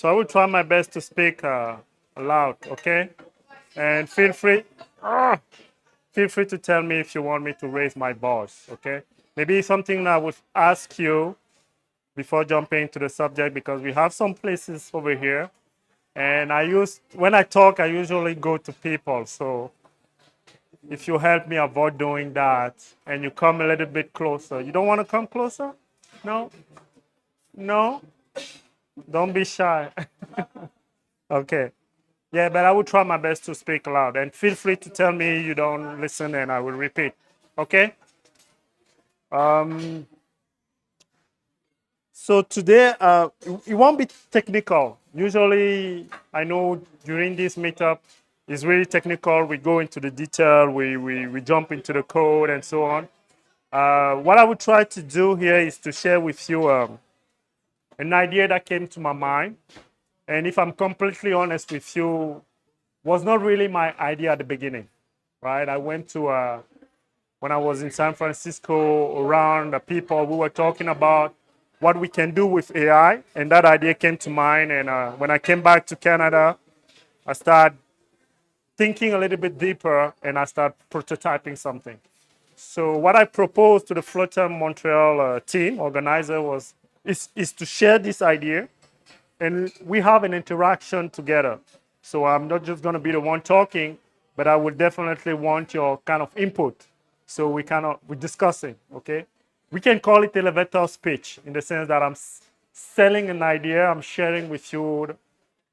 So I will try my best to speak loud, okay? And feel free to tell me if you want me to raise my voice, okay? Maybe something I would ask you before jumping into the subject, because we have some places over here. And when I talk, I usually go to people. So if you help me avoid doing that and you come a little bit closer. You don't want to come closer? No? No? Don't be shy. Okay. Yeah, but I will try my best to speak loud. And feel free to tell me you don't listen and I will repeat. Okay? Um, so today, it won't be technical. Usually, I know during this meetup, it's really technical. We go into the detail, we jump into the code and so on. What I would try to do here is to share with you an idea that came to my mind. And if I'm completely honest with you, was not really my idea at the beginning, right? I went to, when I was in San Francisco, around the people, we were talking about what we can do with AI, and that idea came to mind. And when I came back to Canada, I started thinking a little bit deeper, and I started prototyping something. So what I proposed to the FlutterMTL team organizer is to share this idea, and we have an interaction together. So I'm not just going to be the one talking, but I would definitely want your kind of input. So we're discussing, okay? We can call it elevator speech in the sense that I'm selling an idea, I'm sharing with you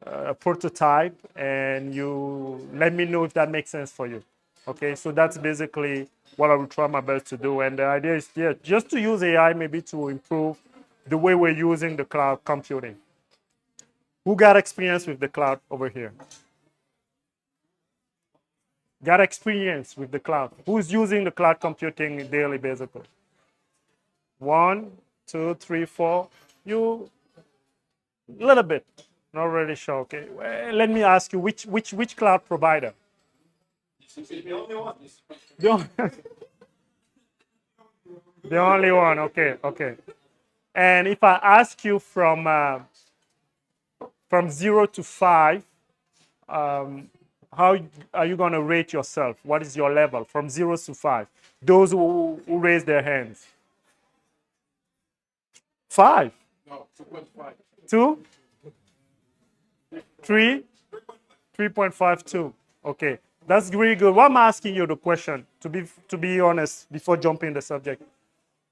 a prototype, and you let me know if that makes sense for you. Okay, so that's basically what I will try my best to do. And the idea is, yeah, just to use AI maybe to improve the way we're using the cloud computing. Who got experience with the cloud over here? Got experience with the cloud? Who's using the cloud computing daily, basically? One, two, three, four. You, a little bit. Not really sure. Okay. Well, let me ask you, which cloud provider? The only one. The only one. Okay. Okay. And if I ask you from 0 to 5, how are you going to rate yourself? What is your level from 0 to 5? Those who raise their hands. 5. No, 2.5. 2, 3, 3.52. Okay, that's really good. Why I'm asking you the question, to be honest, before jumping the subject,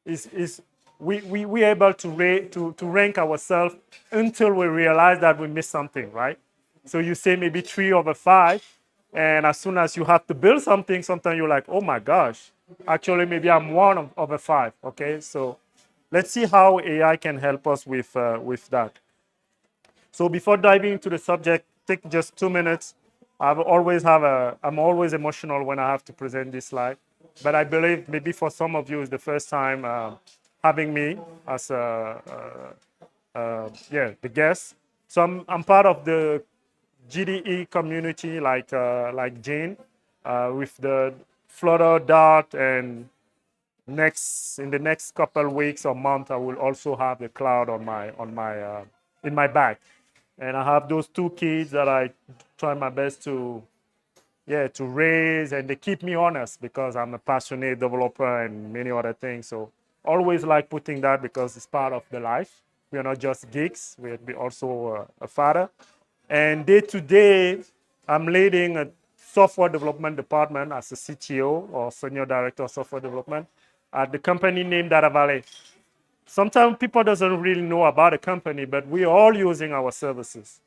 is we able to rank ourselves until we realize that we missed something, right? So you say maybe 3/5, and as soon as you have to build something, sometimes you're like, oh my gosh, actually maybe I'm 1/5. Okay, so let's see how AI can help us with that. So before diving into the subject, take just 2 minutes. I'm always emotional when I have to present this slide, but I believe maybe for some of you it's the first time having me as the guest. So I'm part of the GDE community, like Jane, with the Flutter Dart, and in the next couple weeks or month, I will also have the cloud in my bag. And I have those 2 kids that I try my best to raise, and they keep me honest because I'm a passionate developer and many other things. So always like putting that because it's part of the life. We are not just geeks, we're also a father. And day to day, I'm leading a software development department as a CTO, or Senior Director of Software Development, at the company named Data Valley. Sometimes people doesn't really know about the company, but we're all using our services.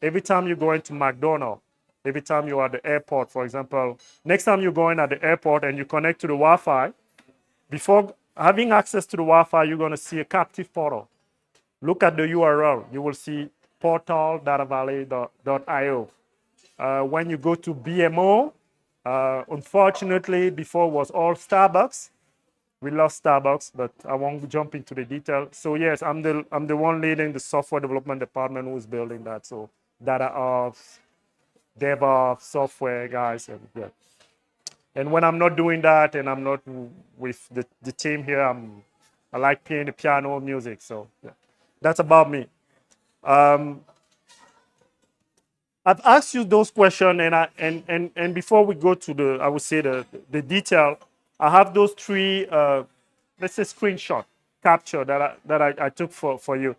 Every time you go into McDonald's, every time you're at the airport, for example, next time you're going at the airport and you connect to the Wi-Fi, before having access to the Wi-Fi, you're going to see a captive portal. Look at the URL. You will see portal.datavalley.io. When you go to BMO, unfortunately, before it was all Starbucks. We lost Starbucks, but I won't jump into the detail. So yes, I'm the one leading the software development department who's building that. So data ops, DevOps, software guys, and yeah. And when I'm not doing that and I'm not with the team here, I like playing the piano music. So yeah, that's about me. I've asked you those questions, and before we go to the, I would say the detail, I have those three, let's say, screenshot capture that I took for you.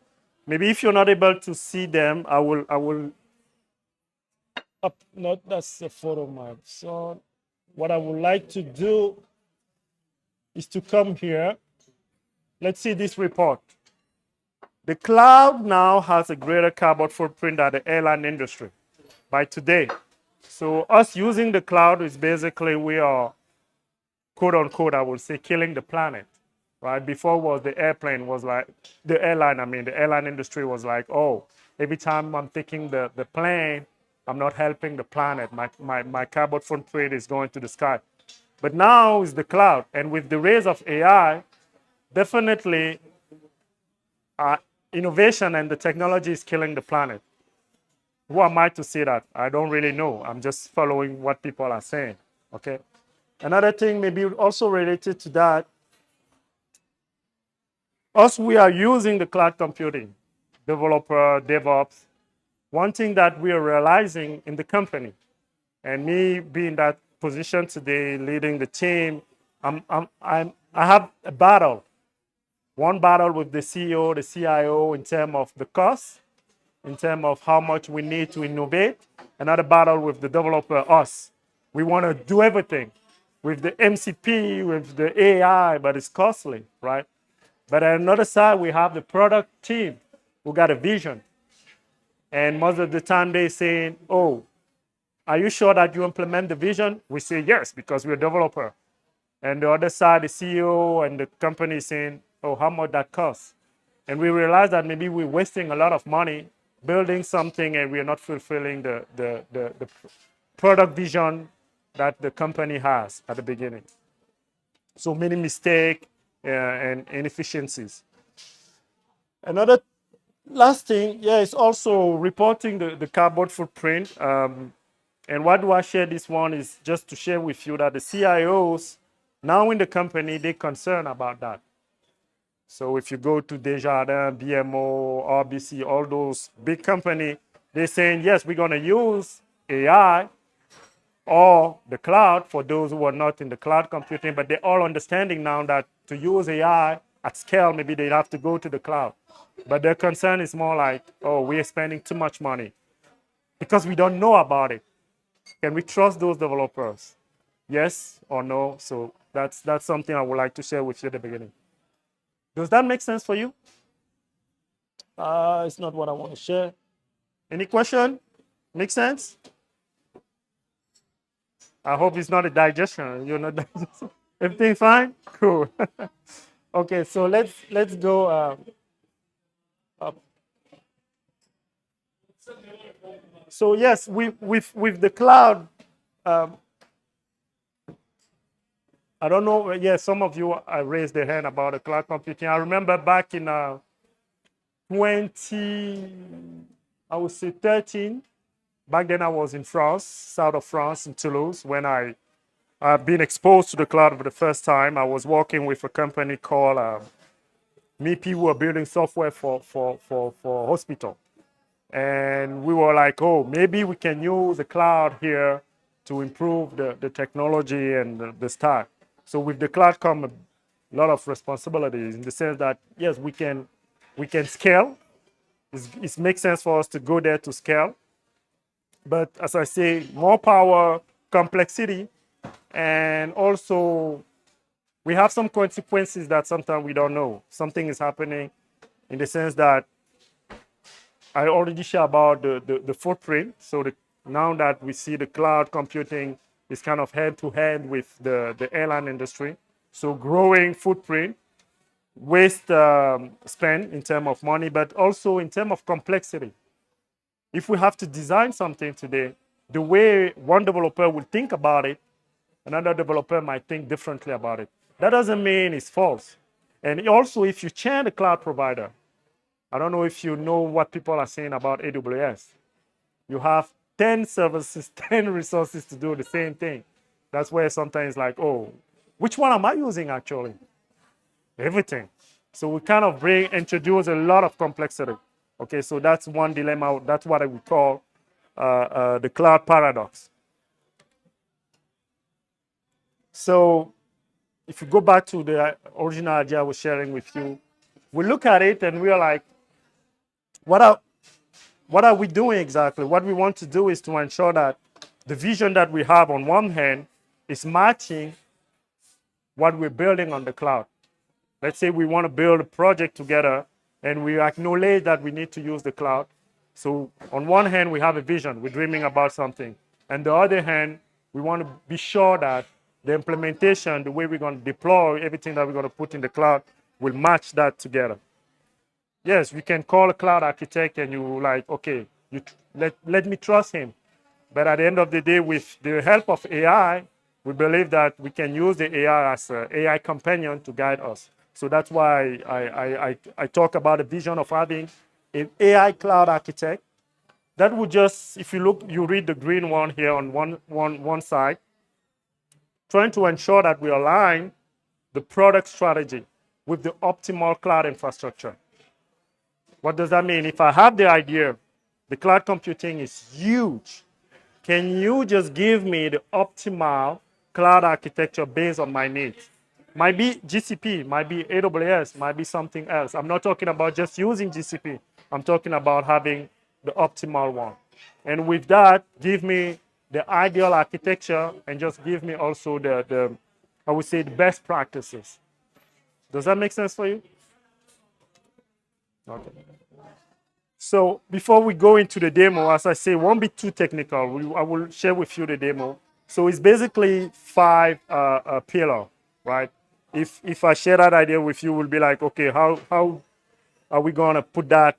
Maybe if you're not able to see them, I will up. Not that's a photo of my son. What I would like to do is to come here. Let's see this report. The cloud now has a greater carbon footprint than the airline industry by today. So us using the cloud is basically we are, quote unquote, I would say, killing the planet, right? Before was the airplane was like, the airline, I mean, the airline industry was like, oh, every time I'm taking the plane, I'm not helping the planet. My carbon footprint is going to the sky. But now is the cloud. And with the rise of AI, definitely innovation and the technology is killing the planet. Who am I to say that? I don't really know. I'm just following what people are saying. Okay. Another thing, maybe also related to that, us, we are using the cloud computing, developer, DevOps. One thing that we are realizing in the company, and me being that position today, leading the team, I have a battle. One battle with the CEO, the CIO in terms of the cost, in terms of how much we need to innovate. Another battle with the developer, us. We want to do everything with the MCP, with the AI, but it's costly, right? But on another side, we have the product team who got a vision. And most of the time they say, oh, are you sure that you implement the vision? We say yes, because we're a developer. And the other side, the CEO and the company is saying, oh, how much that costs? And we realize that maybe we're wasting a lot of money building something and we're not fulfilling the product vision that the company has at the beginning. So many mistakes and inefficiencies. Another last thing, yeah, is also reporting the carbon footprint. And why do I share this one is just to share with you that the CIOs now in the company, they're concerned about that. So if you go to Desjardins, BMO, RBC, all those big companies, they're saying, yes, we're going to use AI or the cloud for those who are not in the cloud computing, but they're all understanding now that to use AI at scale, maybe they have to go to the cloud. But their concern is more like, oh, we're spending too much money because we don't know about it. Can we trust those developers? Yes or no? So that's something I would like to share with you at the beginning. Does that make sense for you? It's not what I want to share. Any question? Make sense? I hope it's not a digestion. You're not digesting. Everything fine? Cool. Okay, so let's go up. So yes, with the cloud, I don't know. Yes, some of you raised their hand about the cloud computing. I remember back in 20, I would say 13. Back then I was in France, south of France, in Toulouse, when I've been exposed to the cloud for the first time. I was working with a company called Meetup, who were building software for hospital. And we were like, oh, maybe we can use the cloud here to improve the technology and the stack. So with the cloud come a lot of responsibilities in the sense that, yes, we can scale. It makes sense for us to go there to scale. But as I say, more power, complexity, and also we have some consequences that sometimes we don't know. Something is happening in the sense that I already share about the footprint. So now that we see the cloud computing is kind of hand to hand with the airline industry. So growing footprint, waste spend in terms of money, but also in terms of complexity. If we have to design something today, the way one developer will think about it, another developer might think differently about it. That doesn't mean it's false. And also, if you change the cloud provider, I don't know if you know what people are saying about AWS. You have 10 services, 10 resources to do the same thing. That's where sometimes like, oh, which one am I using actually? Everything. So we kind of introduce a lot of complexity. Okay, so that's one dilemma. That's what I would call the cloud paradox. So if you go back to the original idea I was sharing with you, we look at it and we are like, what are we doing exactly? What we want to do is to ensure that the vision that we have on one hand is matching what we're building on the cloud. Let's say we want to build a project together and we acknowledge that we need to use the cloud. So on one hand, we have a vision, we're dreaming about something. And the other hand, we want to be sure that the implementation, the way we're going to deploy everything that we're going to put in the cloud will match that together. Yes, we can call a cloud architect and you like, okay, let me trust him. But at the end of the day, with the help of AI, we believe that we can use the AI as an AI companion to guide us. So that's why I talk about the vision of having an AI cloud architect. That would just, if you look, you read the green one here on one side, trying to ensure that we align the product strategy with the optimal cloud infrastructure. What does that mean? If I have the idea, the cloud computing is huge. Can you just give me the optimal cloud architecture based on my needs? Might be GCP, might be AWS, might be something else. I'm not talking about just using GCP. I'm talking about having the optimal one. And with that, give me the ideal architecture and just give me also the I would say, the best practices. Does that make sense for you? Okay. So before we go into the demo, as I say, won't be too technical. I will share with you the demo. So it's basically 5 pillars, right? If I share that idea with you, we'll be like, okay, how are we gonna put that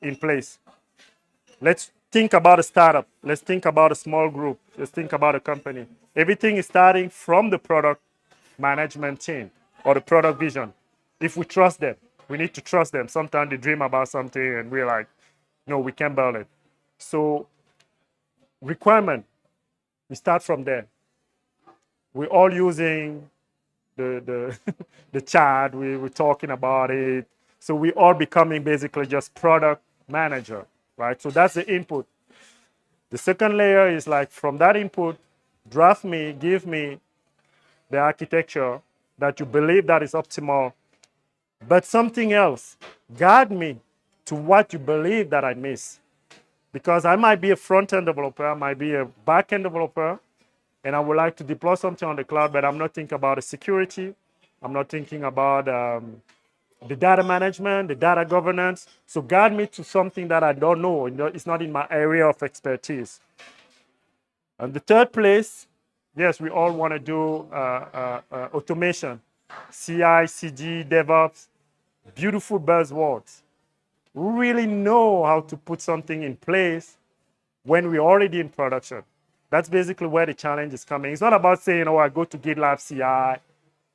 in place? Let's think about a startup. Let's think about a small group. Let's think about a company. Everything is starting from the product management team or the product vision. If we trust them, we need to trust them. Sometimes they dream about something and we're like, no, we can't build it. So requirement, we start from there. We're all using the the chat, we're talking about it. So we are becoming basically just product manager, right? So that's the input. The second layer is like from that input, draft me, give me the architecture that you believe that is optimal, but something else, guide me to what you believe that I miss. Because I might be a front-end developer, I might be a back-end developer, and I would like to deploy something on the cloud, but I'm not thinking about the security. I'm not thinking about the data management, the data governance. So guide me to something that I don't know. It's not in my area of expertise. And the third place, yes, we all want to do automation, CI, CD, DevOps, beautiful buzzwords. We really know how to put something in place when we're already in production. That's basically where the challenge is coming. It's not about saying, oh, I go to GitLab CI,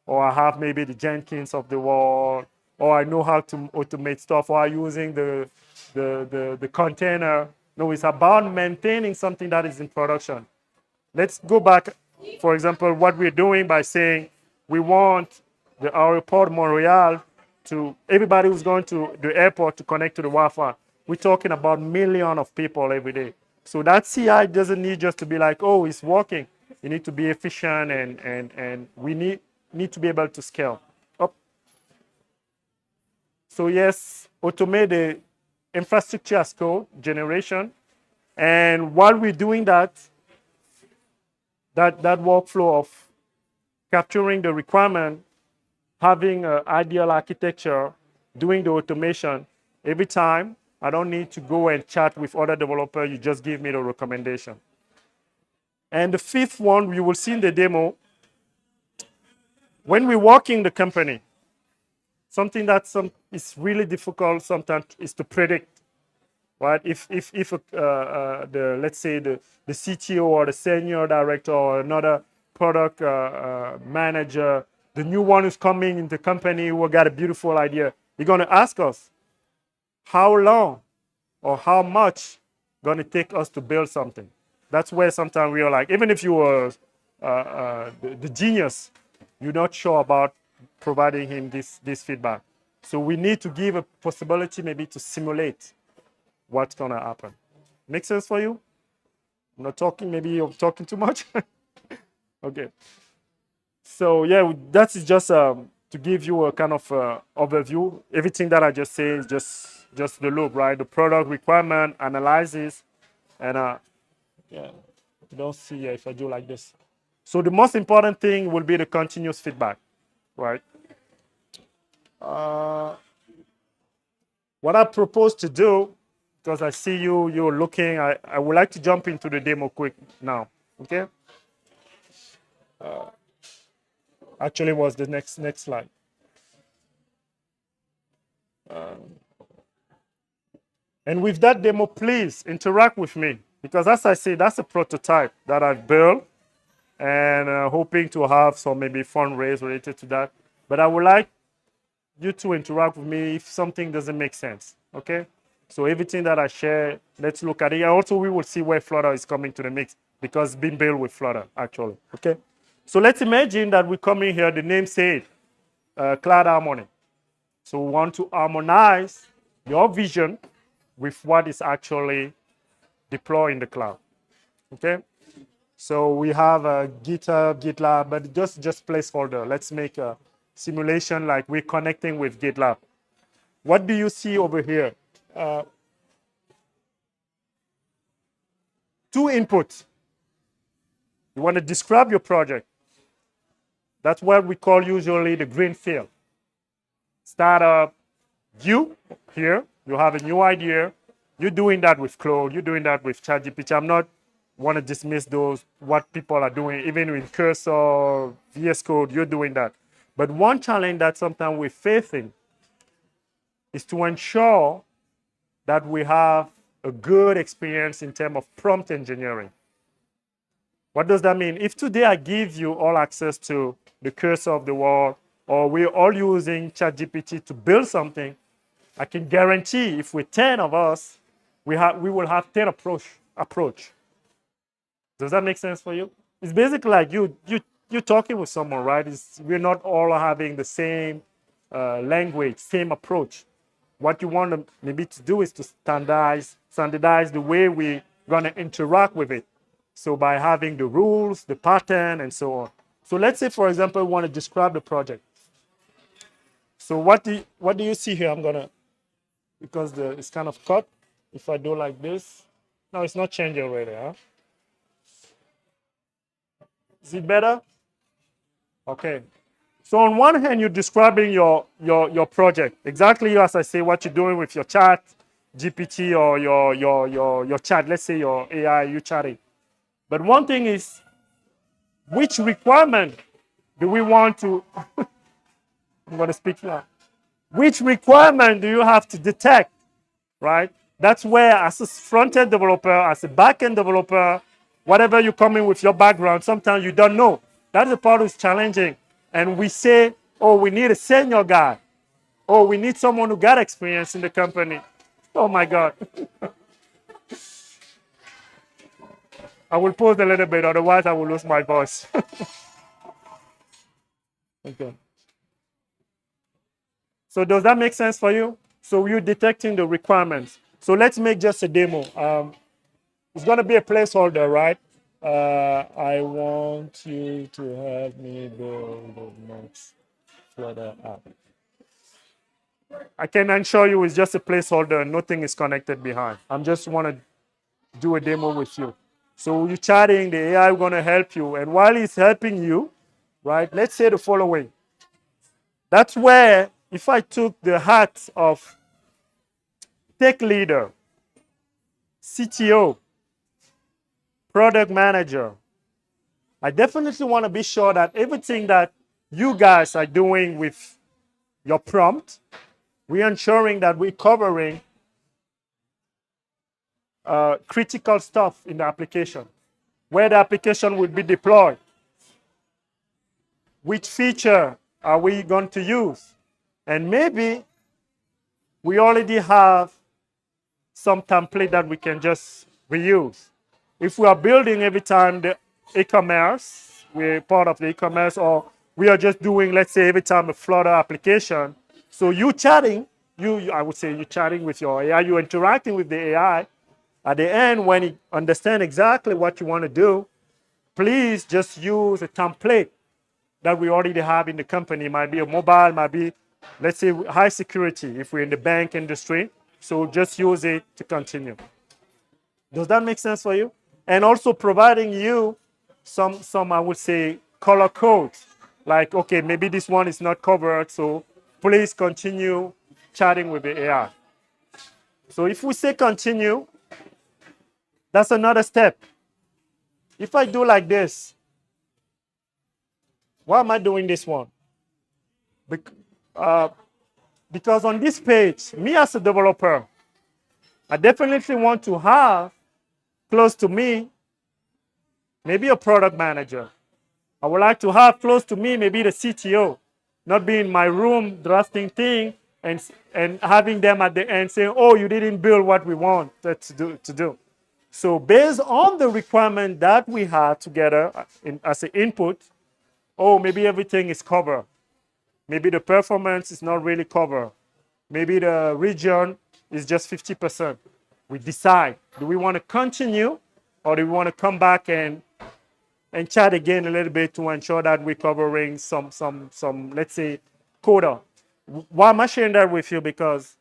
or I have maybe the Jenkins of the world, or I know how to automate stuff, or I'm using the container. No, it's about maintaining something that is in production. Let's go back, for example, what we're doing by saying we want the airport Montreal to, everybody who's going to the airport to connect to the Wi-Fi. We're talking about millions of people every day. So that CI doesn't need just to be like, oh, it's working. You need to be efficient and we need to be able to scale up. So yes, automate the infrastructure as code generation. And while we're doing that workflow of capturing the requirement, having an ideal architecture, doing the automation, every time I don't need to go and chat with other developers, you just give me the recommendation. And the fifth one, you will see in the demo, when we're working the company, something that is really difficult sometimes is to predict, right? If let's say the CTO or the senior director or another product manager, the new one who's coming in the company who got a beautiful idea, you're going to ask us how long or how much going to take us to build something. That's where sometimes we are like, even if you were the genius, you're not sure about providing him this feedback. So we need to give a possibility maybe to simulate what's going to happen. Make sense for you? I'm not talking, maybe I'm talking too much. Okay. So yeah, that is just to give you a kind of overview. Everything that I just say is just the loop, right? The product requirement analysis, and yeah, you don't see if I do like this. So the most important thing will be the continuous feedback, right? What I propose to do, because I see you're looking, I would like to jump into the demo quick now. Okay. Actually, was the next slide. And with that demo, please interact with me, because as I say, that's a prototype that I've built, and hoping to have some maybe fundraise related to that. But I would like you to interact with me if something doesn't make sense. Okay. So everything that I share, let's look at it. And also, we will see where Flutter is coming to the mix, because it's been built with Flutter, actually. Okay. So let's imagine that we come in here, the name said Cloud Harmony. So we want to harmonize your vision with what is actually deployed in the cloud. Okay. So we have a GitHub, GitLab, but just placeholder. Let's make a simulation like we're connecting with GitLab. What do you see over here? Two inputs. You want to describe your project. That's what we call usually the green field. Startup, you here, you have a new idea. You're doing that with Claude. You're doing that with ChatGPT. I'm not want to dismiss those, what people are doing, even with Cursor, VS Code, you're doing that. But one challenge that sometimes we're facing is to ensure that we have a good experience in terms of prompt engineering. What does that mean? If today I give you all access to the Cursor of the world, or we're all using ChatGPT to build something, I can guarantee if we're 10 of us, we will have 10 approach. Does that make sense for you? It's basically like you're talking with someone, right? We're not all having the same language, same approach. What you want to maybe to do is to standardize the way we're going to interact with it. So by having the rules, the pattern, and so on. So let's say, for example, we want to describe the project. So what do you see here? I'm gonna, because it's kind of cut. If I do like this, no, it's not changing already, huh? Is it better? Okay. So on one hand, you're describing your project. Exactly as I say, what you're doing with your chat, GPT, or your chat. Let's say your AI, you chatting. But one thing is, which requirement do we want to, I'm going to speak now. Which requirement do you have to detect, right? That's where, as a front-end developer, as a back-end developer, whatever you come in with your background, sometimes you don't know. That's the part that's challenging. And we say, oh, we need a senior guy. Oh, we need someone who got experience in the company. Oh, my God. I will pause a little bit, otherwise I will lose my voice. Okay. So does that make sense for you? So you're detecting the requirements. So let's make just a demo. It's going to be a placeholder, right? I want you to help me build the next Flutter app. I can assure you it's just a placeholder. Nothing is connected behind. I'm just want to do a demo with you. So you're chatting, the AI is going to help you. And while it's helping you, right, let's say the following. That's where, if I took the hat of tech leader, CTO, product manager, I definitely want to be sure that everything that you guys are doing with your prompt, we're ensuring that we're covering critical stuff in the application, where the application will be deployed, which feature are we going to use, and maybe we already have some template that we can just reuse. If we are building every time the e-commerce, we're part of the e-commerce, or we are just doing, let's say, every time a Flutter application. So you chatting, I would say you're chatting with your AI, you're interacting with the AI. At the end, when you understand exactly what you want to do, please just use a template that we already have in the company. It might be a mobile, might be, let's say, high security if we're in the bank industry. So just use it to continue. Does that make sense for you? And also providing you some I would say, color codes. Like, okay, maybe this one is not covered, so please continue chatting with the AI. So if we say continue, that's another step. If I do like this, why am I doing this one? Uh, because on this page, me as a developer, I definitely want to have close to me maybe a product manager. I would like to have close to me maybe the CTO, not be in my room drafting thing and having them at the end saying, oh, you didn't build what we want to do. So based on the requirement that we had together as an input, oh, maybe everything is covered. Maybe the performance is not really covered. Maybe the region is just 50%. We decide, do we want to continue or do we want to come back and chat again a little bit to ensure that we're covering some let's say, quota. Why am I sharing that with you? Because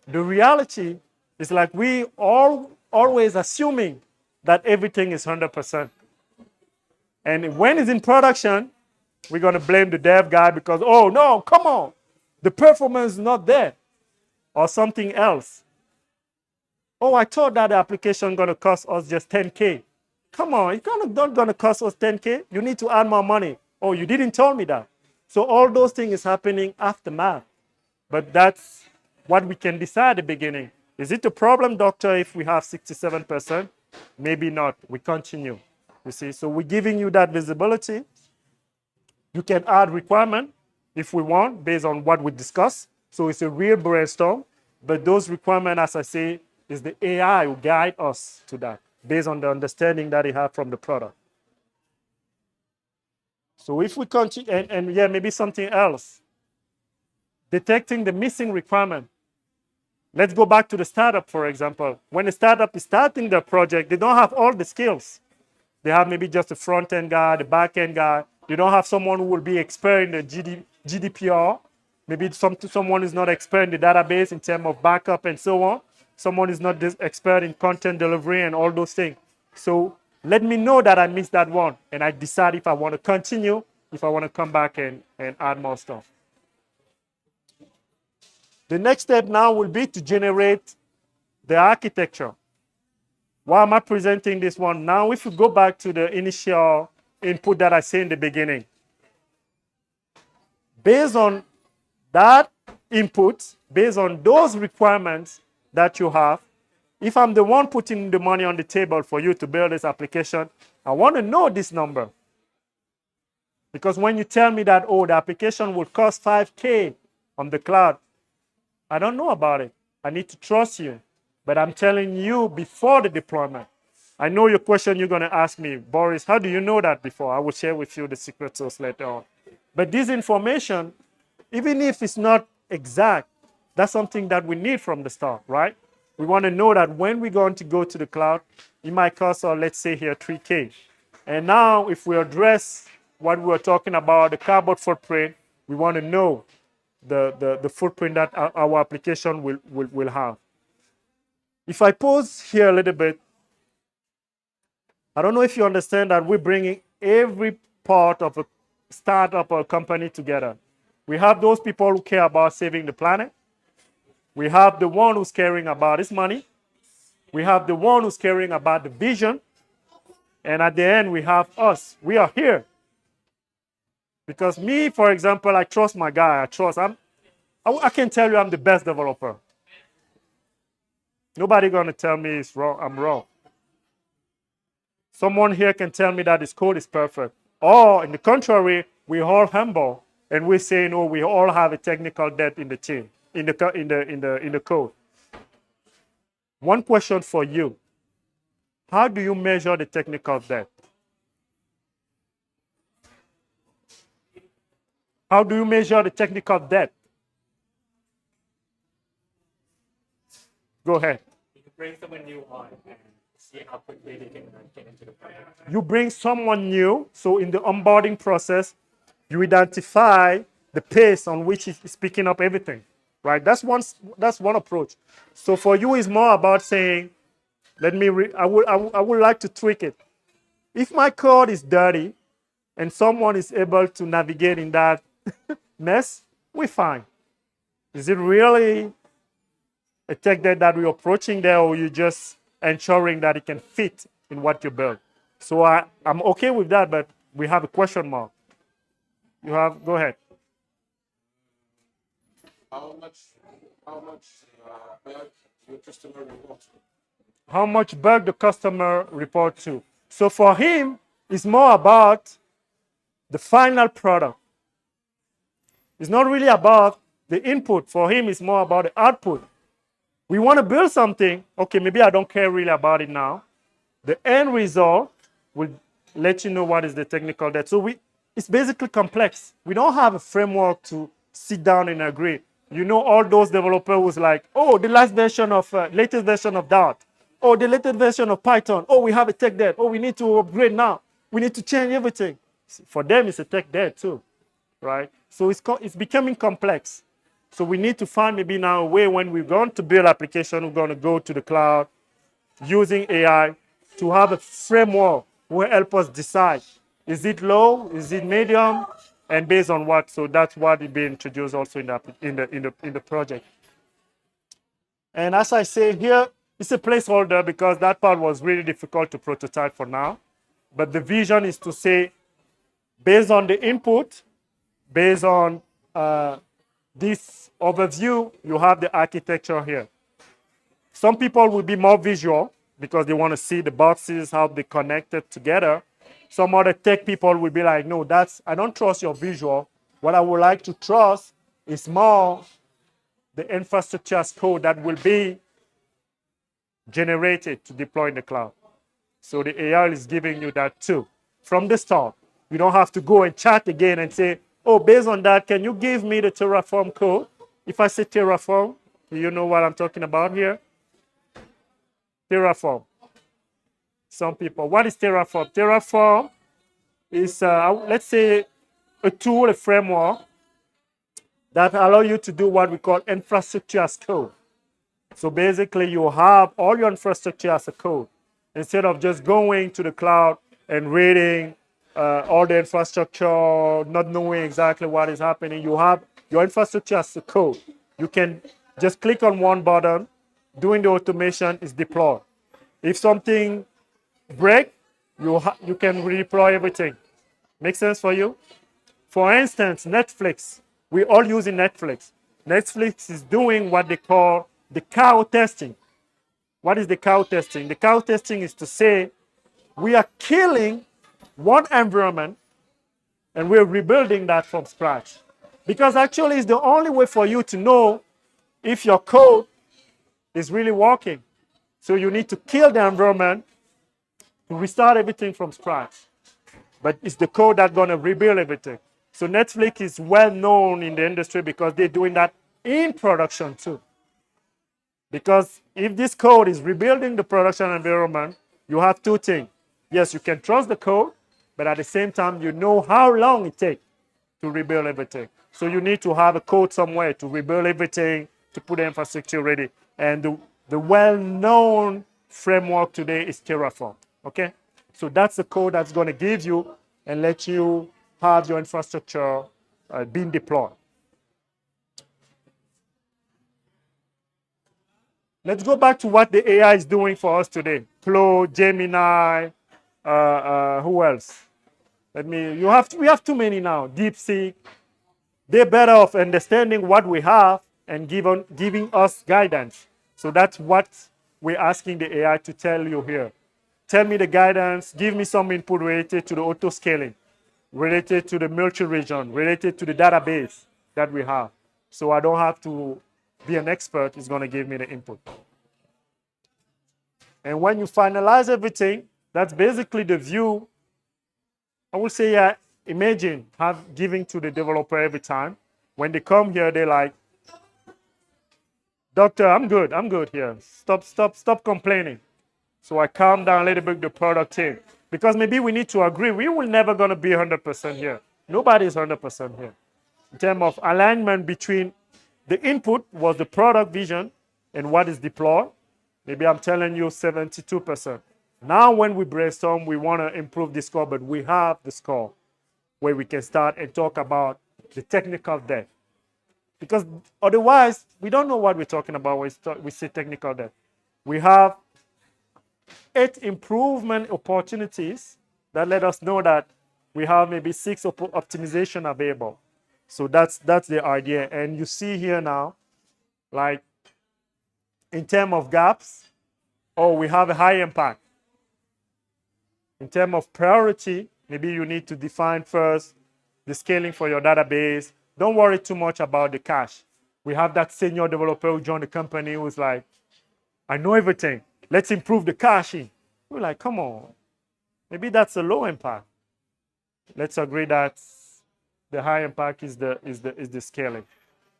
the reality is like we all always assuming that everything is 100%. And when it's in production, we're going to blame the dev guy because, oh, no, come on, the performance is not there or something else. Oh, I thought that the application going to cost us just 10K. Come on, it's not going to cost us 10K. You need to add more money. Oh, you didn't tell me that. So all those things is happening aftermath. But that's what we can decide at the beginning. Is it a problem, doctor, if we have 67%? Maybe not. We continue. You see, so we're giving you that visibility. You can add requirement if we want based on what we discuss. So it's a real brainstorm. But those requirements, as I say, is the AI who guide us to that based on the understanding that they have from the product. So if we continue, and yeah, maybe something else, detecting the missing requirement. Let's go back to the startup, for example. When a startup is starting their project, they don't have all the skills. They have maybe just a front-end guy, the back-end guy. They don't have someone who will be expert in the GDPR. Maybe someone is not expert in the database in terms of backup and so on. Someone is not this expert in content delivery and all those things. So let me know that I missed that one, and I decide if I want to continue, if I want to come back and add more stuff. The next step now will be to generate the architecture. Why am I presenting this one? Now, if you go back to the initial input that I said in the beginning, based on that input, based on those requirements that you have, if I'm the one putting the money on the table for you to build this application, I want to know this number. Because when you tell me that, oh, the application will cost 5K on the cloud, I don't know about it. I need to trust you. But I'm telling you before the deployment. I know your question you're going to ask me, Boris, how do you know that before? I will share with you the secret sauce later on. But this information, even if it's not exact, that's something that we need from the start, right? We want to know that when we're going to go to the cloud, it might cost us, let's say here, 3K. And now if we address what we were talking about, the carbon footprint, we want to know the footprint that our application will have. If I pause here a little bit, I don't know if you understand that we're bringing every part of a startup or a company together. We have those people who care about saving the planet. We have the one who's caring about his money. We have the one who's caring about the vision. And at the end, we have us. We are here. Because me, for example, I trust my guy. I can tell you I'm the best developer. Nobody gonna tell me it's wrong. I'm wrong. Someone here can tell me that his code is perfect. Or in the contrary, we're all humble and we're saying, oh, we all have a technical debt in the team, in the code. One question for you: how do you measure the technical debt? How do you measure the technical debt? Go ahead. bring someone new on and see how quickly they can get into the project. You bring someone new, so in the onboarding process, you identify the pace on which he's picking up everything, right? That's one approach. So for you, it's more about saying, I would like to tweak it. If my code is dirty and someone is able to navigate in that mess, we're fine. Is it really a tech debt that we're approaching there, or you just ensuring that it can fit in what you build? So I'm okay with that, but we have a question mark. Go ahead. How much bug your customer reports? How much bug the customer report to? So for him, it's more about the final product. It's not really about the input. For him, it's more about the output. We want to build something. Okay, maybe I don't care really about it now. The end result will let you know what is the technical debt. So it's basically complex. We don't have a framework to sit down and agree. You know, all those developers was like, oh, the latest version of Dart. Oh, the latest version of Python. Oh, we have a tech debt. Oh, we need to upgrade now. We need to change everything. For them, it's a tech debt too, right? So it's becoming complex. So we need to find maybe now a way when we're going to build application, we're going to go to the cloud using AI to have a framework will help us decide, is it low, is it medium, and based on what. So that's what is being introduced also in the project. And as I say here, it's a placeholder because that part was really difficult to prototype for now. But the vision is to say, based on the input, based on this overview, you have the architecture here. Some people will be more visual because they want to see the boxes, how they connected together. Some other tech people will be like, no, I don't trust your visual. What I would like to trust is more the infrastructure as code that will be generated to deploy in the cloud. So the AI is giving you that too. From the start, you don't have to go and chat again and say, oh, based on that, can you give me the Terraform code? If I say Terraform, you know what I'm talking about here? Terraform. Some people, what is Terraform? Terraform is, let's say, a tool, a framework that allows you to do what we call infrastructure as code. So basically, you have all your infrastructure as a code. Instead of just going to the cloud and reading all the infrastructure, not knowing exactly what is happening, you have your infrastructure as a code. You can just click on one button, doing the automation is deployed. If something breaks, you can redeploy everything. Make sense for you? For instance, Netflix. We're all using Netflix. Netflix is doing what they call the cow testing. What is the cow testing? The cow testing is to say we are killing one environment and we're rebuilding that from scratch. Because actually, it's the only way for you to know if your code is really working. So you need to kill the environment to restart everything from scratch. But it's the code that's going to rebuild everything. So Netflix is well known in the industry because they're doing that in production too. Because if this code is rebuilding the production environment, you have two things. Yes, you can trust the code, but at the same time, you know how long it takes to rebuild everything. So you need to have a code somewhere to rebuild everything, to put the infrastructure ready. And the well-known framework today is Terraform, okay? So that's the code that's going to give you and let you have your infrastructure being deployed. Let's go back to what the AI is doing for us today. Claude, Gemini, who else? We have too many now. DeepSeek. They're better off understanding what we have and giving us guidance. So that's what we're asking the AI to tell you here. Tell me the guidance, give me some input related to the auto scaling, related to the multi-region, related to the database that we have. So I don't have to be an expert, it's going to give me the input. And when you finalize everything, that's basically the view. I would say, imagine giving to the developer every time. When they come here, they're like, Doctor, I'm good. I'm good here. Stop complaining. So I calm down a little bit the product team. Because maybe we need to agree. We will never gonna be 100% here. Nobody is 100% here. In terms of alignment between the input was the product vision and what is deployed. Maybe I'm telling you 72%. Now when we brainstorm, we want to improve the score, but we have the score where we can start and talk about the technical debt. Because otherwise, we don't know what we're talking about when we say technical debt. We have 8 improvement opportunities that let us know that we have maybe 6 optimization available. So that's the idea. And you see here now, like in terms of gaps, oh, we have a high impact. In terms of priority, maybe you need to define first the scaling for your database. Don't worry too much about the cache. We have that senior developer who joined the company who's like, I know everything. Let's improve the caching. We're like, come on. Maybe that's a low impact. Let's agree that the high impact is the scaling.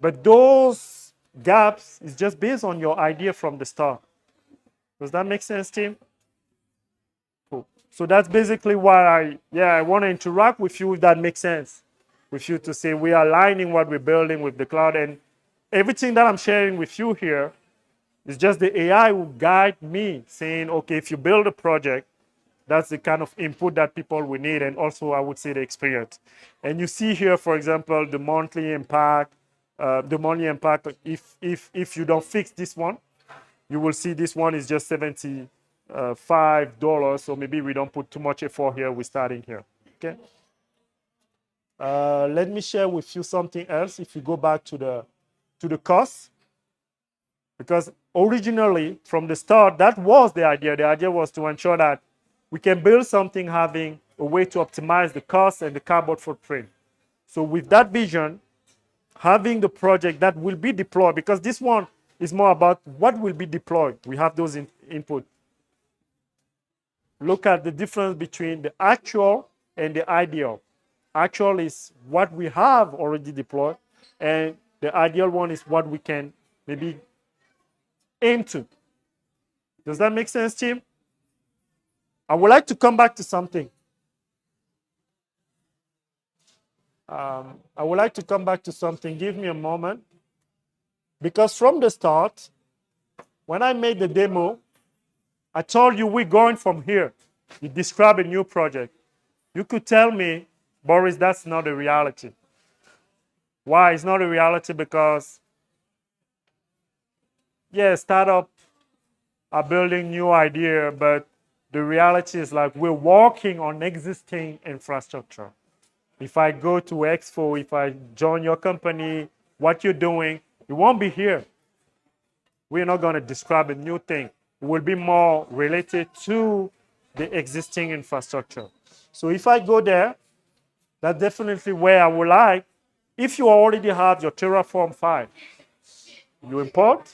But those gaps is just based on your idea from the start. Does that make sense, team? Cool. So that's basically why I want to interact with you if that makes sense. With you to say we are aligning what we're building with the cloud, and everything that I'm sharing with you here is just the AI will guide me saying, okay, if you build a project, that's the kind of input that people will need, and also I would say the experience. And you see here, for example, the monthly impact. If you don't fix this one, you will see this one is just $75. So maybe we don't put too much effort here. We're starting here. Okay. Let me share with you something else. If you go back to the cost, because originally from the start that was the idea. The idea was to ensure that we can build something having a way to optimize the cost and the carbon footprint. So with that vision, having the project that will be deployed, because this one is more about what will be deployed. We have those input. Look at the difference between the actual and the ideal. Actual is what we have already deployed, and the ideal one is what we can maybe aim to. Does that make sense, team? I would like to come back to something. I would like to come back to something. Give me a moment. Because from the start, when I made the demo, I told you we're going from here. You describe a new project. You could tell me, Boris, that's not a reality. Why? It's not a reality because, yeah, startup are building new idea, but the reality is like we're working on existing infrastructure. If I go to Expo, if I join your company, what you're doing, it won't be here. We're not going to describe a new thing. It will be more related to the existing infrastructure. So if I go there, that's definitely where I would like. If you already have your Terraform file, you import.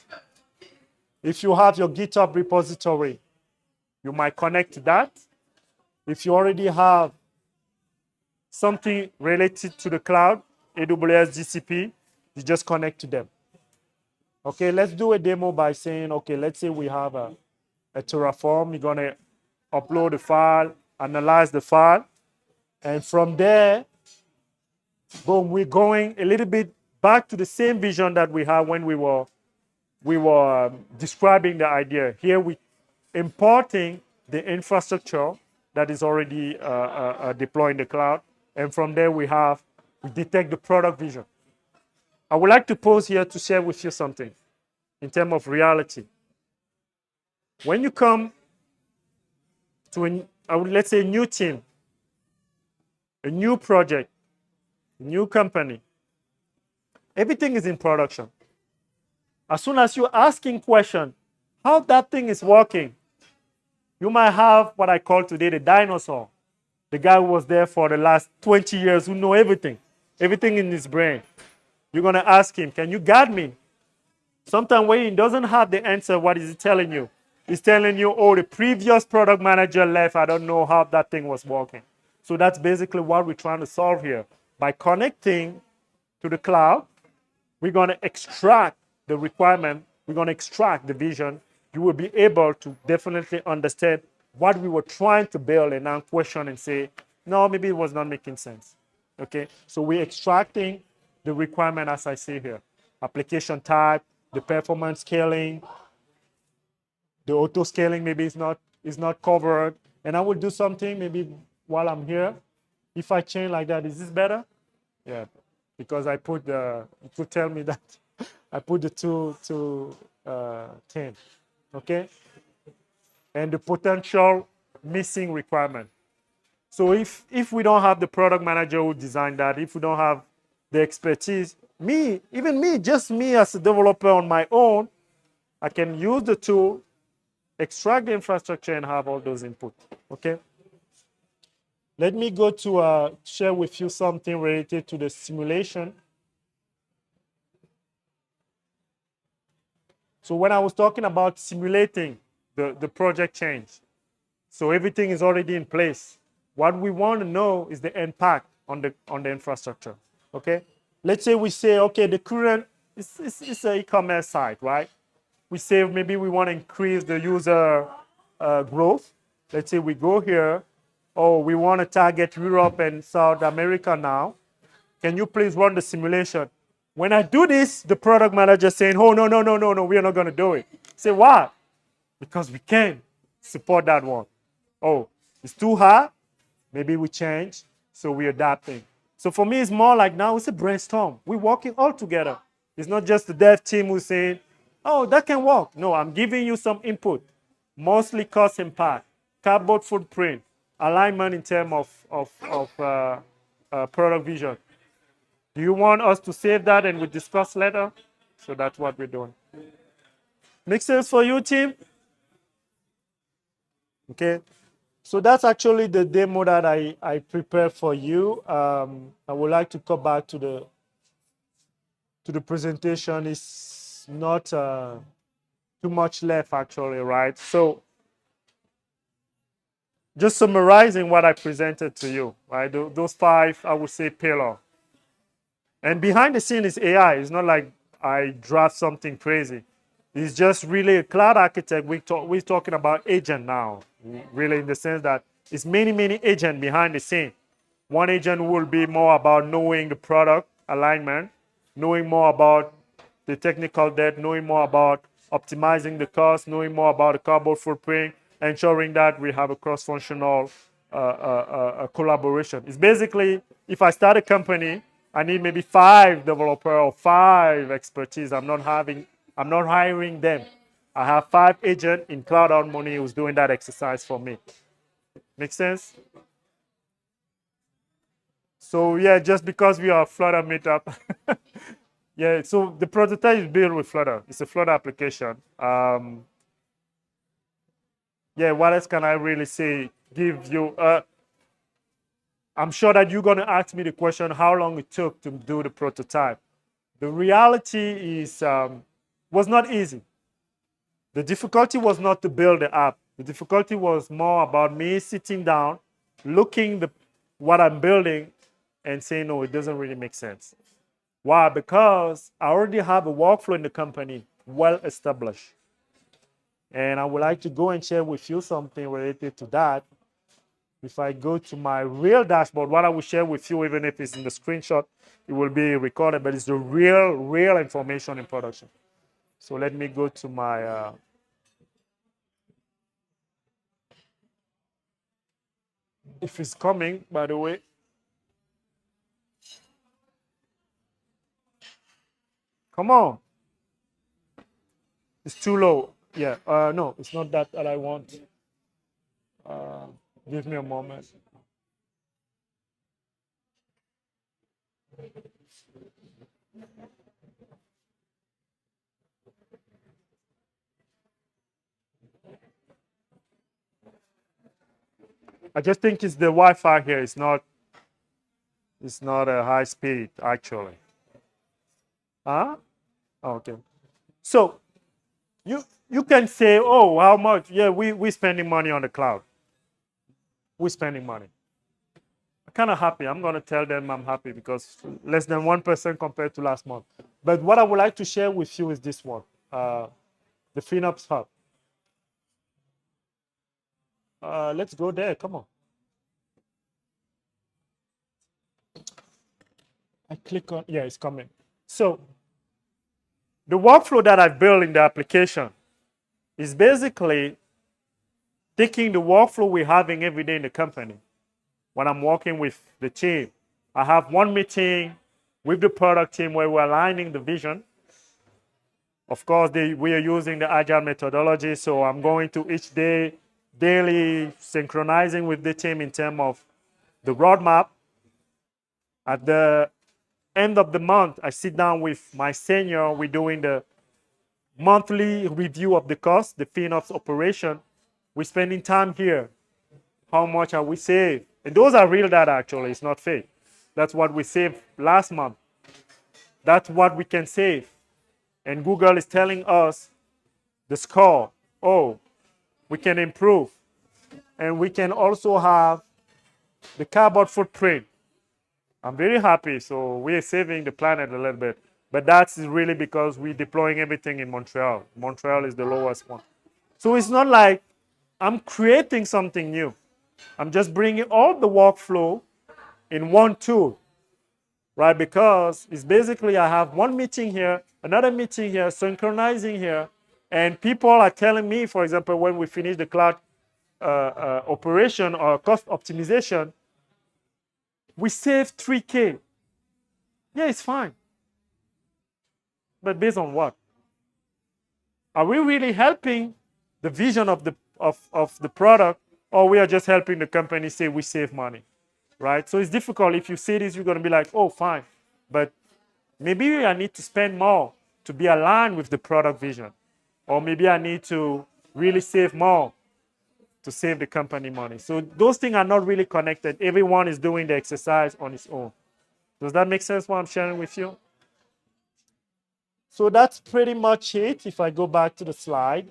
If you have your GitHub repository, you might connect to that. If you already have something related to the cloud, AWS, GCP, you just connect to them. Okay, let's do a demo by saying, okay, let's say we have a Terraform. You're going to upload the file, analyze the file, and from there, boom, we're going a little bit back to the same vision that we had when we were describing the idea. Here we importing the infrastructure that is already deployed in the cloud, and from there we detect the product vision. I would like to pause here to share with you something in terms of reality. When you come to let's say a new team, a new project, a new company, everything is in production. As soon as you're asking questions, how that thing is working, you might have what I call today the dinosaur. The guy who was there for the last 20 years, who know everything in his brain. You're going to ask him, can you guide me? Sometimes when he doesn't have the answer, what is he telling you? He's telling you, oh, the previous product manager left. I don't know how that thing was working. So that's basically what we're trying to solve here. By connecting to the cloud, we're going to extract the requirement we're going to extract the vision, you will be able to definitely understand what we were trying to build and now question and say, no, maybe it was not making sense. Okay, so we're extracting the requirement as I see here. Application type, the performance scaling, the auto scaling maybe is not covered. And I will do something maybe while I'm here. If I change like that, is this better? Yeah, because I put the, it could tell me that I put the 10, okay? And the potential missing requirement. So if we don't have the product manager who designed that, if we don't have the expertise, even me, just me as a developer on my own, I can use the tool, extract the infrastructure and have all those input, okay? Let me go to share with you something related to the simulation. So when I was talking about simulating the project change, so everything is already in place. What we want to know is the impact on the infrastructure, okay? Let's say we say, okay, the current, it's an e-commerce site, right? We say maybe we want to increase the user growth. Let's say we go here, oh, we want to target Europe and South America now. Can you please run the simulation? When I do this, the product manager saying, oh, no, no, no, no, no, we are not going to do it. Say, why? Because we can support that one. Oh, it's too hard. Maybe we change. So we're adapting. So for me, it's more like now it's a brainstorm. We're working all together. It's not just the dev team who's saying, oh, that can work. No, I'm giving you some input, mostly cost impact, cardboard footprint, alignment in terms of product vision. Do you want us to save that and we discuss later? So that's what we're doing. Make sense for you, team? Okay. So that's actually the demo that I prepared for you. I would like to come back to the presentation. It's not too much left actually, right? So just summarizing what I presented to you, right? Those 5, I would say, pillars. And behind the scene is AI. It's not like I draft something crazy. It's just really a cloud architect. We're talking about agent now, really in the sense that it's many, many agents behind the scene. One agent will be more about knowing the product alignment, knowing more about the technical debt, knowing more about optimizing the cost, knowing more about the carbon footprint, ensuring that we have a cross-functional collaboration. It's basically, if I start a company, I need maybe 5 developers or 5 expertise. I'm not hiring them. I have 5 agents in Cloud Harmony who's doing that exercise for me. Make sense? So yeah, just because we are Flutter Meetup, yeah. So the prototype is built with Flutter. It's a Flutter application. Yeah. What else can I really say? Give you. I'm sure that you're gonna ask me the question how long it took to do the prototype. The reality is was not easy. The difficulty was not to build the app. The difficulty was more about me sitting down, looking what I'm building and saying, no, it doesn't really make sense. Why? Because I already have a workflow in the company well established. And I would like to go and share with you something related to that. If I go to my real dashboard, what I will share with you, even if it's in the screenshot, it will be recorded, but it's the real information in production. So let me go to my, if it's coming, by the way. Come on. It's too low. Yeah, no, it's not that I want. Give me a moment. I just think it's the Wi-Fi here. It's not a high speed actually. Huh? Oh, okay. So you can say, oh, how much? Yeah, we spending money on the cloud. We're spending money. I'm kind of happy. I'm gonna tell them I'm happy because less than 1% compared to last month. But what I would like to share with you is this one. the FinOps Hub. Let's go there. Come on. I click on, yeah, it's coming. So the workflow that I built in the application is basically taking the workflow we're having every day in the company. When I'm working with the team, I have one meeting with the product team where we're aligning the vision. Of course, we are using the agile methodology, so I'm going to each day, daily synchronizing with the team in terms of the roadmap. At the end of the month, I sit down with my senior. We're doing the monthly review of the cost, the FinOps operation. We're spending time here. How much are we saved? And those are real data, actually. It's not fake. That's what we saved last month. That's what we can save. And Google is telling us the score. Oh, we can improve. And we can also have the carbon footprint. I'm very happy. So we're saving the planet a little bit. But that's really because we're deploying everything in Montreal. Montreal is the lowest one. So it's not like I'm creating something new. I'm just bringing all the workflow in one tool, right? Because it's basically I have one meeting here, another meeting here, synchronizing here, and people are telling me, for example, when we finish the cloud operation or cost optimization, we saved 3K. Yeah, it's fine. But based on what? Are we really helping the vision of the product, or we are just helping the company say we save money, right? So it's difficult. If you say this, you're going to be like, oh, fine. But maybe I need to spend more to be aligned with the product vision. Or maybe I need to really save more to save the company money. So those things are not really connected. Everyone is doing the exercise on its own. Does that make sense what I'm sharing with you? So that's pretty much it. If I go back to the slide,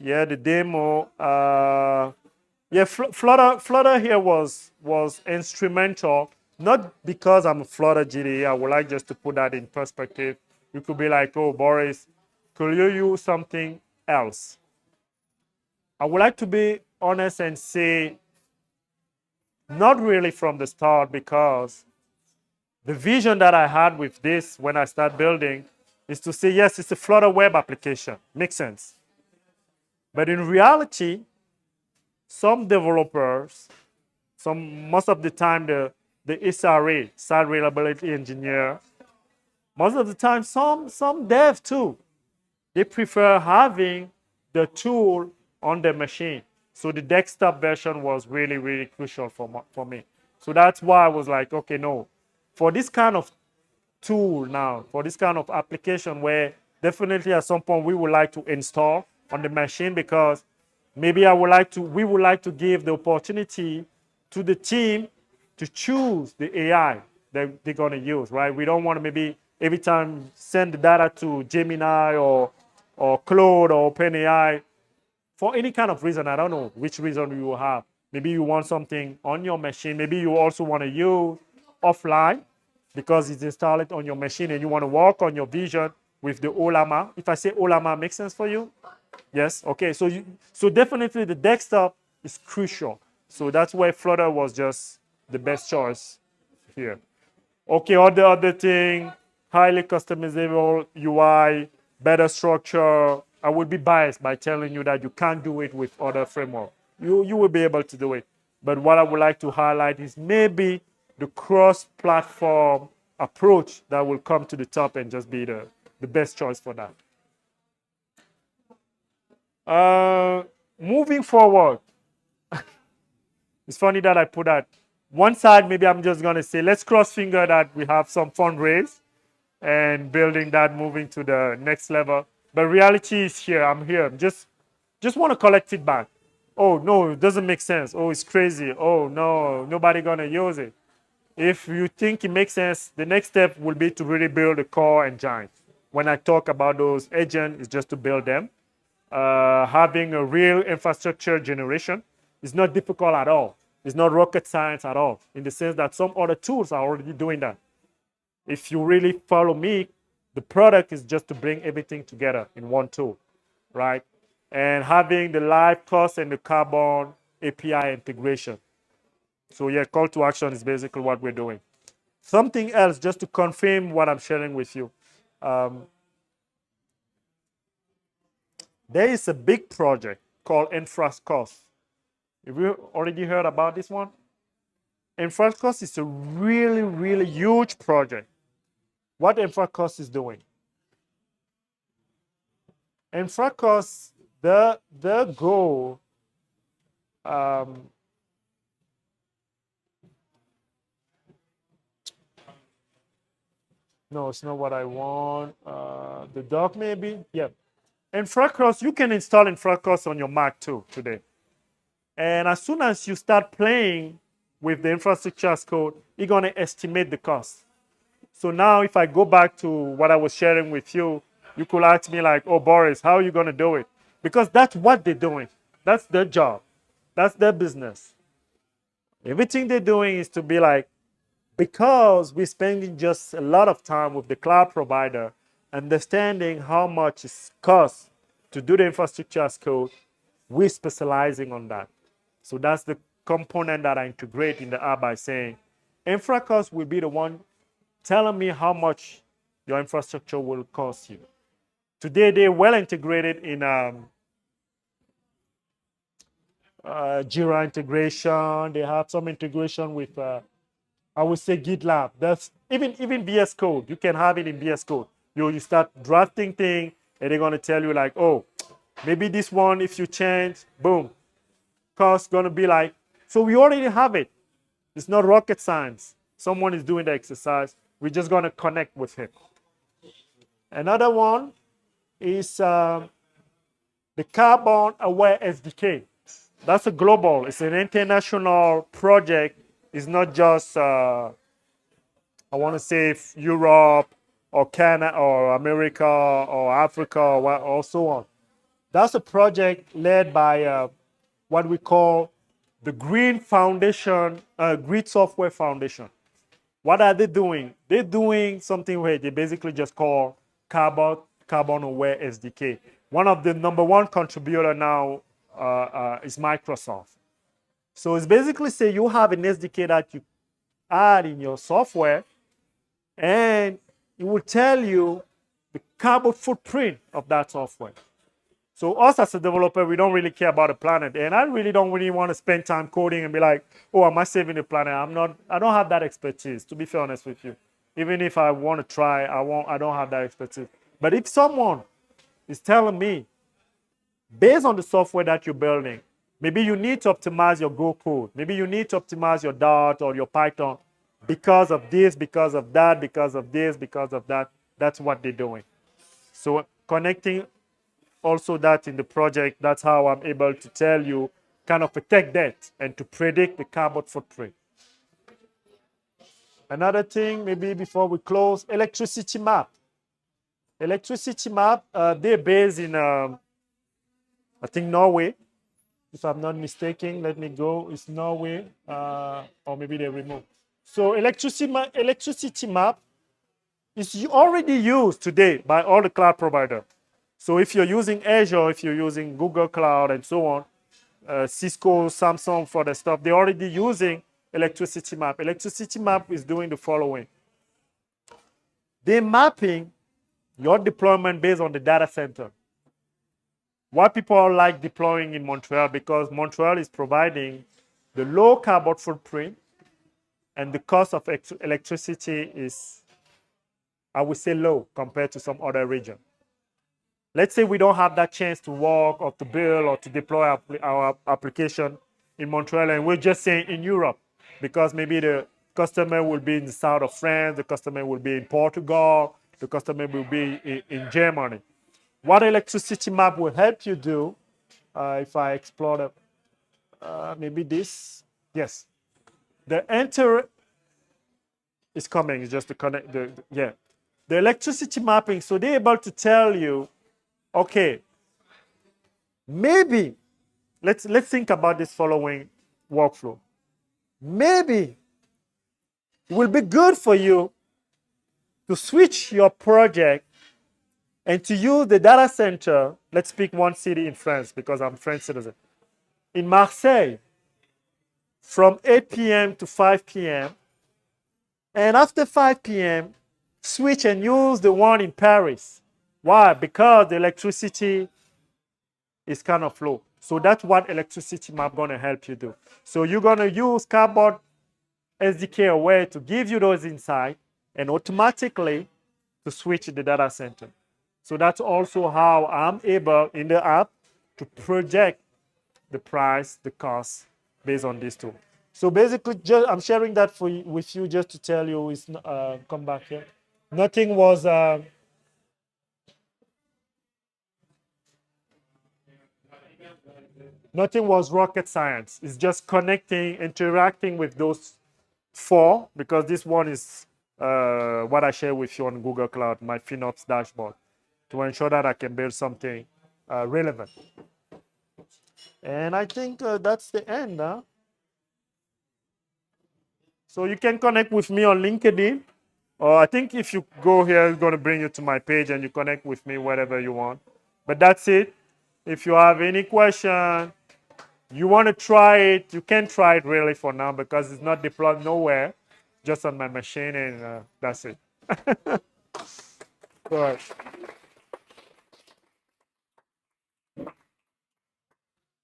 yeah, the demo. Yeah, Flutter here was instrumental. Not because I'm a Flutter GD. I would like just to put that in perspective. You could be like, oh, Boris, could you use something else? I would like to be honest and say, not really from the start, because the vision that I had with this when I start building is to say, yes, it's a Flutter web application. Makes sense. But in reality, some developers, most of the time, the SRE, site reliability engineer, most of the time, some dev too, they prefer having the tool on the machine. So the desktop version was really, really crucial for me. So that's why I was like, okay, no, for this kind of tool now, for this kind of application where definitely at some point we would like to install on the machine, because maybe we would like to give the opportunity to the team to choose the AI that they're going to use, right? We don't want to maybe every time send the data to Gemini or Claude or OpenAI for any kind of reason. I don't know which reason you will have. Maybe you want something on your machine. Maybe you also want to use offline because it's installed on your machine and you want to work on your vision with the Olama. If I say Olama, makes sense for you? Yes. Okay. So definitely the desktop is crucial. So that's why Flutter was just the best choice here. Okay. All the other thing, highly customizable UI, better structure. I would be biased by telling you that you can't do it with other framework. You will be able to do it. But what I would like to highlight is maybe the cross-platform approach that will come to the top and just be the best choice for that. Moving forward, it's funny that I put that. One side, maybe I'm just going to say, let's cross finger that we have some fundraise and building that, moving to the next level. But reality is here. I'm here. Just want to collect feedback. Oh, no, it doesn't make sense. Oh, it's crazy. Oh, no, nobody going to use it. If you think it makes sense, the next step will be to really build a core engine. When I talk about those agents, it's just to build them. Having a real infrastructure generation is not difficult at all. It's not rocket science at all, in the sense that some other tools are already doing that. If you really follow me The product is just to bring everything together in one tool, right? And having the live cost and the carbon API integration. So yeah, call to action is basically what we're doing. Something else, just to confirm what I'm sharing with you. There is a big project called InfraCost. Have you already heard about this one? InfraCost is a really, really huge project. What InfraCost is doing? InfraCost, the goal, no, it's not what I want. The doc maybe? Yeah. InfraCost, you can install InfraCost on your Mac too today. And as soon as you start playing with the infrastructure as code, you're going to estimate the cost. So now if I go back to what I was sharing with you, you could ask me like, oh, Boris, how are you going to do it? Because that's what they're doing. That's their job. That's their business. Everything they're doing is to be like, because we're spending just a lot of time with the cloud provider, understanding how much it costs to do the infrastructure as code, we're specializing on that. So that's the component that I integrate in the app by saying, InfraCost will be the one telling me how much your infrastructure will cost you. Today, they're well integrated in Jira integration. They have some integration with, I would say, GitLab. That's even VS Code. You can have it in VS Code. You start drafting things, and they're going to tell you like, oh, maybe this one, if you change, boom, cost going to be like, so we already have it. It's not rocket science. Someone is doing the exercise. We're just going to connect with him. Another one is the Carbon Aware SDK. That's a global, it's an international project. It's not just, I want to say Europe or Canada or America or Africa or so on. That's a project led by what we call the Green Foundation, Green Software Foundation. What are they doing? They're doing something where they basically just call Carbon Aware SDK. One of the number one contributor now is Microsoft. So it's basically say you have an SDK that you add in your software, and it will tell you the carbon footprint of that software. So us as a developer, we don't really care about the planet. And I really don't really want to spend time coding and be like, oh, am I saving the planet? I don't have that expertise, to be fair honest with you. Even if I want to try, I don't have that expertise. But if someone is telling me, based on the software that you're building, maybe you need to optimize your Go code. Maybe you need to optimize your Dart or your Python because of this, because of that, because of this, because of that. That's what they're doing. So connecting also that in the project, that's how I'm able to tell you kind of a tech debt and to predict the carbon footprint. Another thing, maybe before we close, electricity map. Electricity map, they're based in, I think, Norway. If I'm not mistaken, let me go. It's Norway, or maybe they removed. So electricity map is already used today by all the cloud providers. So if you're using Azure, if you're using Google Cloud and so on, Cisco, Samsung for the stuff, they're already using electricity map. Electricity map is doing the following. They're mapping your deployment based on the data center. What people like deploying in Montreal, because Montreal is providing the low carbon footprint and the cost of electricity is, I would say, low compared to some other region. Let's say we don't have that chance to work or to build or to deploy our application in Montreal, and we're just saying in Europe, because maybe the customer will be in the south of France, the customer will be in Portugal, the customer will be in Germany. What electricity map will help you do, if I explore maybe this, yes. The enter is coming, it's just to connect, yeah. The electricity mapping, so they're able to tell you, okay, maybe, let's think about this following workflow. Maybe it will be good for you to switch your project and to use the data center. Let's pick one city in France because I'm French citizen. In Marseille, from 8 p.m. to 5 p.m. And after 5 p.m., switch and use the one in Paris. Why? Because the electricity is kind of low. So that's what electricity map gonna help you do. So you're gonna use Cardboard SDK away to give you those insights and automatically to switch the data center. So that's also how I'm able in the app to project the price, the cost based on this tool. So basically, I'm sharing that with you just to tell you, it's come back here. Nothing was nothing was rocket science. It's just connecting, interacting with those four, because this one is what I share with you on Google Cloud, my FinOps dashboard, to ensure that I can build something relevant. And I think that's the end. Huh? So you can connect with me on LinkedIn. Or I think if you go here, it's going to bring you to my page and you connect with me wherever you want. But that's it. If you have any question, you want to try it, you can try it really for now because it's not deployed nowhere, just on my machine, and that's it. All right.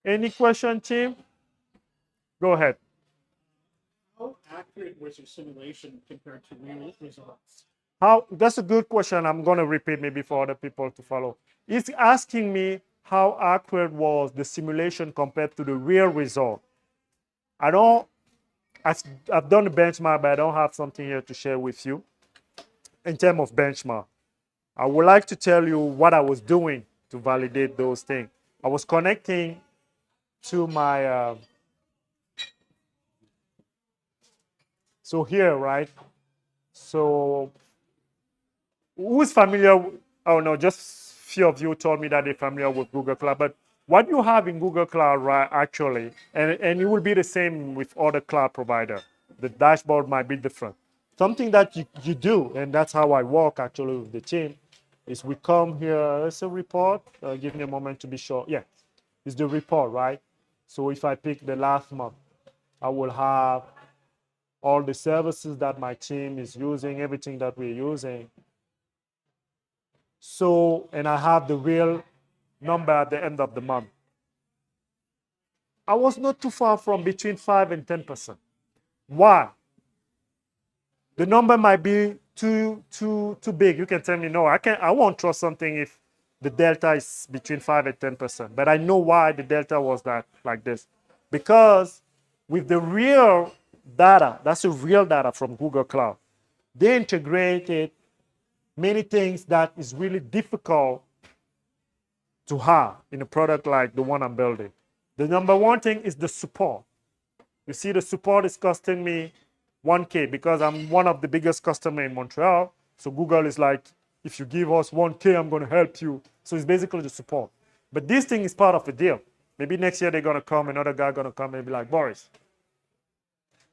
Any question, team? Go ahead. How accurate was your simulation compared to real results? That's a good question. I'm going to repeat maybe for other people to follow. He's asking me how accurate was the simulation compared to the real result. I've done the benchmark, but I don't have something here to share with you in terms of benchmark. I would like to tell you what I was doing to validate those things. I was connecting to my, so here, right? So who's familiar? Oh no, just few of you told me that they're familiar with Google Cloud. But what you have in Google Cloud, right, actually, and it will be the same with other cloud provider. The dashboard might be different. Something that you do, and that's how I work actually with the team, is we come here, it's a report. Give me a moment to be sure. Yeah, it's the report, right? So if I pick the last month, I will have all the services that my team is using, everything that we're using. So, and I have the real number at the end of the month. I was not too far from between 5 and 10%. Why? The number might be too big. You can tell me, no, I won't trust something if the delta is between 5 and 10%. But I know why the delta was that like this. Because with the real data, that's the real data from Google Cloud, they integrated many things that is really difficult to have in a product like the one I'm building. The number one thing is the support. You see, the support is costing me 1K because I'm one of the biggest customer in Montreal. So Google is like, if you give us 1K, I'm going to help you. So it's basically the support. But this thing is part of the deal. Maybe next year they're going to come, another guy going to come and be like, Boris,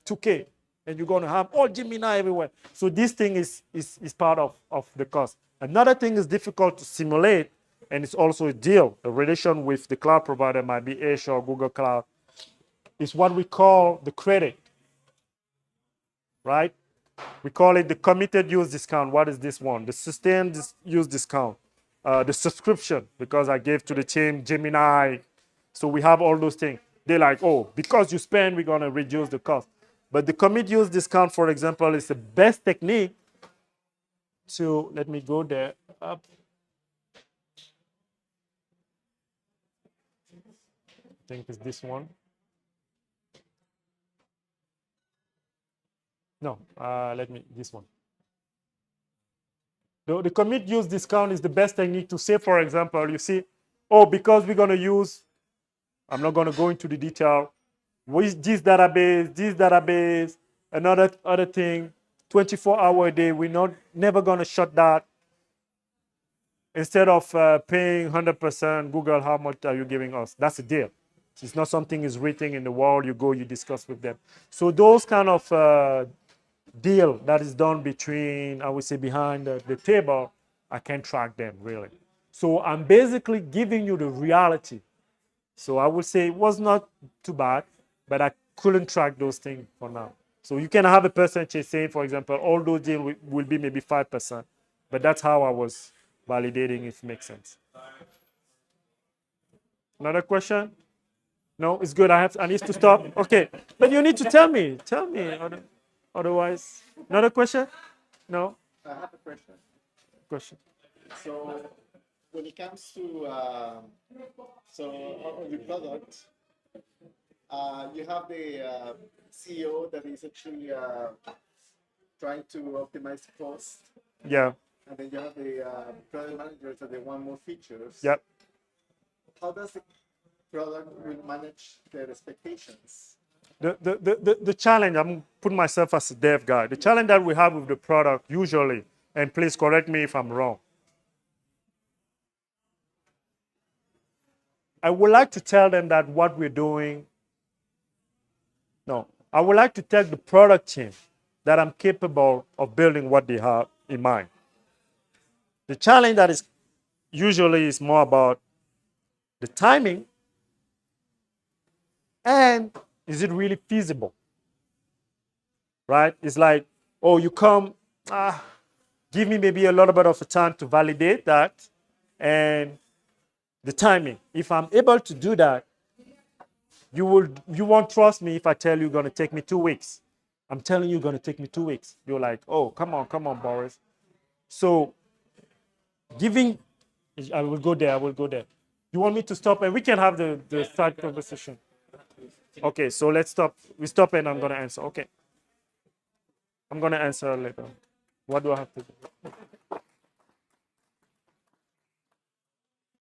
2K. And you're going to have all Gemini everywhere. So this thing is part of the cost. Another thing is difficult to simulate, and it's also a deal. The relation with the cloud provider might be Azure or Google Cloud. It's what we call the credit, right? We call it the committed use discount. What is this one? The sustained use discount. The subscription, because I gave to the team Gemini. So we have all those things. They're like, oh, because you spend, we're going to reduce the cost. But the commit use discount, for example, is the best technique to, let me go there, up. I think it's this one. No, this one. The commit use discount is the best technique to say, for example, you see, oh, because we're going to use, I'm not going to go into the detail, with this database, another other thing, 24-hour a day, we're never going to shut that. Instead of paying 100%, Google, how much are you giving us? That's a deal. It's not something is written in the world. You go, you discuss with them. So those kind of deal that is done between, I would say, behind the table, I can't track them really. So I'm basically giving you the reality. So I would say it was not too bad, but I couldn't track those things for now. So you can have a percentage saying, for example, all those deals will be maybe 5%, but that's how I was validating if it makes sense. Another question? No, it's good. I need to stop. Okay, but you need to tell me. Tell me. Otherwise, another question? No I have a question. question. So when it comes to on the product, you have the CEO that is actually trying to optimize cost, Yeah. and then you have the product managers that they want more features. Yep. How does the product will manage their expectations? The challenge, I'm putting myself as a dev guy, the challenge that we have with the product usually, and please correct me if I'm wrong. I would like to tell them that what we're doing, no, I would like to tell the product team that I'm capable of building what they have in mind. The challenge that is usually is more about the timing and is it really feasible? Right? It's like, oh, you come, give me maybe a little bit of a time to validate that and the timing. If I'm able to do that, you won't trust me if I tell you gonna take me 2 weeks. I'm telling you gonna take me 2 weeks. You're like, oh, come on, Boris. So giving I will go there, I will go there. You want me to stop and we can have the third conversation. Okay, so let's stop. We stop and I'm gonna answer. Okay. I'm gonna answer later. What do I have to do?